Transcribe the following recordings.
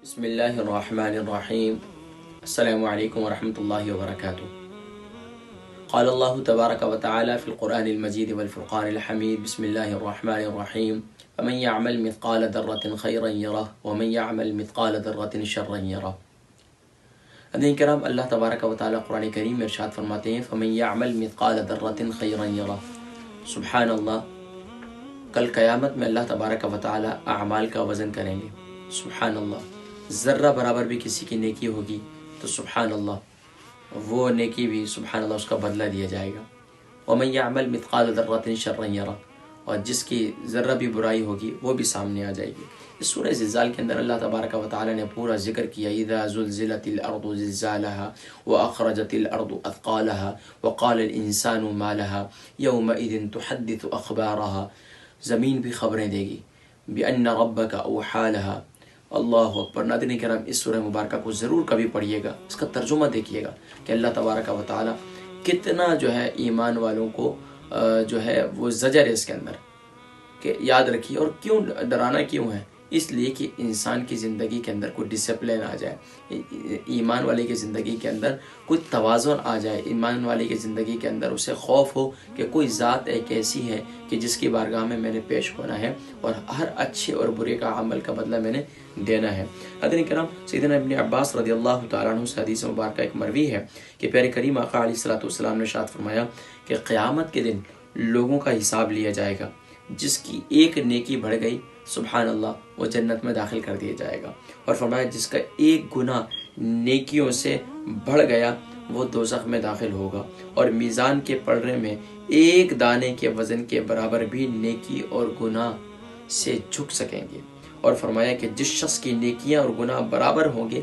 بسم اللہ الرحمن الرحیم السلام علیکم ورحمۃ اللہ وبرکاتہ۔ قال اللہ تبارک و تعالی فی القرآن المجید والفرقان الحمید بسم اللہ الرحمن الرحیم فمن يعمل مثقال ذرة خیرا یرہ ومن يعمل مثقال ذرة شرا یرہ۔ حضرات کرام، اللہ تبارک و تعالی قرآن کریم میں ارشاد فرماتے ہیں فمن يعمل مثقال ذرة خیرا یرہ۔ سبحان اللہ، کل قیامت میں اللہ تبارک و تعالی اعمال کا وزن کریں گے۔ سبحان اللہ، ذرہ برابر بھی کسی کی نیکی ہوگی تو سبحان اللہ وہ نیکی بھی سبحان اللہ اس کا بدلہ دیا جائے گا۔ وَمَن يَعْمَلْ مِثْقَالَ ذَرَّةٍ شَرًّا يَرَهُ، اور جس کی ذرہ بھی برائی ہوگی وہ بھی سامنے آ جائے گی۔ اس سورہ زلزال کے اندر اللہ تبارک و تعالی نے پورا ذکر کیا اِذَا زُلزِلَتِ الْأَرْضُ زِلزَالَهَا وَأَخْرَجَتِ الْأَرْضُ أَثْقَالَهَا وَقَالَ الْإِنسَانُ مَا لَهَا يَوْمَئِذٍ تُحَدِّثُ أَخْبَارَهَا، زمین بھی خبریں دے گی بِأَنَّ رَبَّكَ أَوْحَىٰ لَهَا۔ اللہ اکبر۔ ناظرین کرام، اس سورہ مبارکہ کو ضرور کبھی پڑھیے گا، اس کا ترجمہ دیکھیے گا کہ اللہ تبارک و تعالی کتنا ایمان والوں کو وہ زجر ہے اس کے اندر کہ یاد رکھیے۔ اور کیوں ڈرانا کیوں ہے؟ اس لیے کہ انسان کی زندگی کے اندر کوئی ڈسپلن آ جائے، ایمان والے کی زندگی کے اندر کوئی توازن آ جائے، ایمان والے کی زندگی کے اندر اسے خوف ہو کہ کوئی ذات ایک ایسی ہے کہ جس کی بارگاہ میں نے پیش ہونا ہے اور ہر اچھے اور برے کا عمل کا بدلہ میں نے دینا ہے۔ حضرات کرام، سیدنا ابن عباس رضی اللہ تعالیٰ عنہ سے حدیث مبارکہ ایک مروی ہے کہ پیارے کریم آقا علیہ الصلوۃ والسلام نے ارشاد فرمایا کہ قیامت کے دن لوگوں کا حساب لیا جائے گا، جس کی ایک نیکی بڑھ گئی سبحان اللہ وہ جنت میں داخل کر دیا جائے گا، اور فرمایا جس کا ایک گناہ نیکیوں سے بڑھ گیا وہ دوزخ میں داخل ہوگا، اور میزان کے پلڑے میں ایک دانے کے وزن کے برابر بھی نیکی اور گناہ سے جھک سکیں گے، اور فرمایا کہ جس شخص کی نیکیاں اور گناہ برابر ہوں گے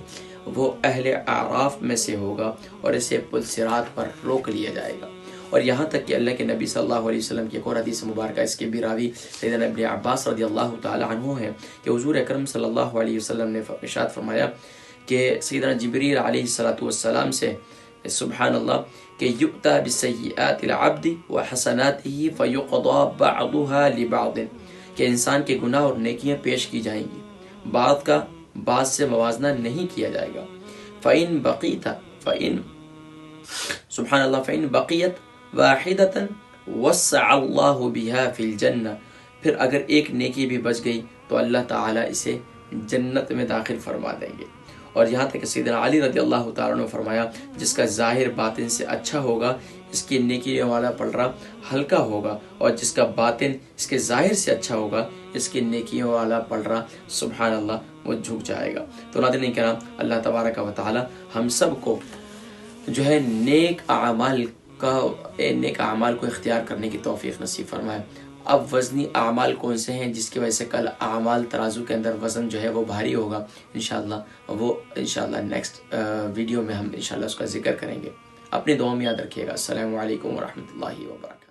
وہ اہل اعراف میں سے ہوگا اور اسے پل صراط پر روک لیا جائے گا۔ اور یہاں تک کہ اللہ کے نبی صلی اللہ علیہ وسلم کی ایک اور حدیث مبارکہ، اس کے بھی راوی سیدنا ابن عباس رضی اللہ تعالی عنہ ہے کہ حضور اکرم صلی اللہ علیہ وسلم نے ارشاد فرمایا کہ سیدنا جبریل علیہ السلام سے سبحان اللہ کہ یؤتی بسیئات العبد وحسناته فیقضى بعضها لبعض، کہ انسان کے گناہ اور نیکیاں پیش کی جائیں گی، بعض کا بعض سے موازنہ نہیں کیا جائے گا۔ فإن بقیت واحدۃ وسع اللہ بها فی الجنہ، پھر اگر ایک نیکی بھی بچ گئی تو اللہ تعالیٰ اسے جنت میں داخل فرما دیں گے۔ اور یہاں تک کہ سیدنا علی رضی اللہ تعالیٰ نے فرمایا جس کا ظاہر باطن سے اچھا ہوگا اس کی نیکی والا پلڑا ہلکا ہوگا، اور جس کا باطن اس کے ظاہر سے اچھا ہوگا اس کی نیکیوں والا پلڑا سبحان اللہ وہ جھک جائے گا۔ تو ناظرین کرام، اللہ تبارک و تعالی ہم سب کو نیک اعمال کو اختیار کرنے کی توفیق نصیب فرمائے۔ اب وزنی اعمال کون سے ہیں جس کی وجہ سے کل اعمال ترازو کے اندر وزن وہ بھاری ہوگا، انشاءاللہ نیکسٹ ویڈیو میں ہم انشاءاللہ اس کا ذکر کریں گے۔ اپنی دعاؤں میں یاد رکھیے گا۔ السلام علیکم ورحمۃ اللہ وبرکاتہ۔